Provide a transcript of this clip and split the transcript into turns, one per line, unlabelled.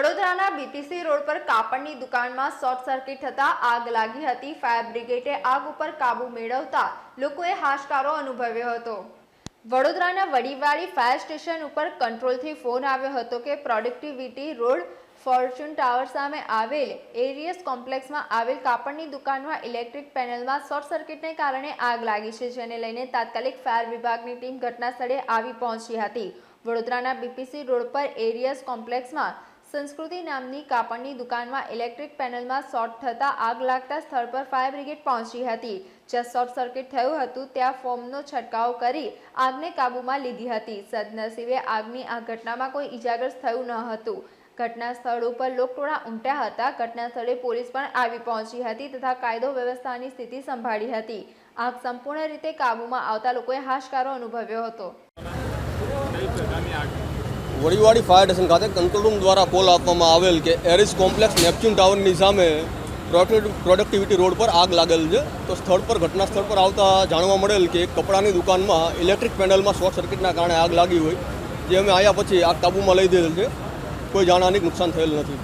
વડોદરાના BPC road પર કાપડની દુકાનમાં શોર્ટ સર્કિટ થતા આગ લાગી હતી। ફાયર બ્રિગેડે આગ ઉપર કાબુ મેળવતા લોકોએ હાશકારો અનુભવ્યો હતો। વડોદરાના વડીવાડી ફાયર સ્ટેશન ઉપર કંટ્રોલથી ફોન આવ્યો હતો કે પ્રોડક્ટિવિટી રોડ ફોર્ચ્યુન ટાવર સામે આવેલ એરિયસ કોમ્પ્લેક્સમાં આવેલ કાપડની દુકાનમાં ઇલેક્ટ્રિક પેનલમાં શોર્ટ સર્કિટને કારણે આગ લાગી છે, જેને લઈને તાત્કાલિક ફાયર વિભાગની ટીમ ઘટનાસ્થળે આવી પહોંચી હતી। વડોદરાના બીપીસી રોડ પર એરિયસ કોમ્પ્લેક્સમાં સંસ્કૃતિ નામની કાપડની દુકાનમાં ઇલેક્ટ્રિક પેનલમાં શોર્ટ થતા આગ લાગતા સ્થળ પર ફાયર બ્રિગેડ પહોંચી હતી। જ્યાં શોર્ટ સર્કિટ થયું હતું ત્યાં ફોમનો છંટકાવ કરી આગને કાબૂમાં લીધી હતી। સદનસીબે આગની આ ઘટનામાં કોઈ ઇજાગ્રસ્ત થયું ન હતું। ઘટના સ્થળ ઉપર લોકટોળા ઉમટ્યા હતા। ઘટના સ્થળે પોલીસ પણ આવી પહોંચી હતી તથા કાયદો વ્યવસ્થાની સ્થિતિ સંભાળી હતી। આગ સંપૂર્ણ રીતે કાબૂમાં આવતા લોકોએ હાશકારો અનુભવ્યો હતો।
વડીવાડી ફાયર સ્ટેશન ખાતે કંટ્રોલ રૂમ દ્વારા કોલ આપવામાં આવેલ કે એરિસ કોમ્પ્લેક્સ નેપચ્યુન ટાવરની સામે પ્રોડક્ટિવિટી રોડ પર આગ લાગેલ છે। તો સ્થળ પર ઘટના સ્થળ પર આવતા જાણવા મળેલ કે એક કપડાની દુકાનમાં ઇલેક્ટ્રિક પેનલમાં શોર્ટ સર્કિટના કારણે આગ લાગી હોય, જે અમે આવ્યા પછી આગ કાબૂમાં લઈ દીધેલ છે। કોઈ જાનહાનિ નુકસાન થયેલ નથી।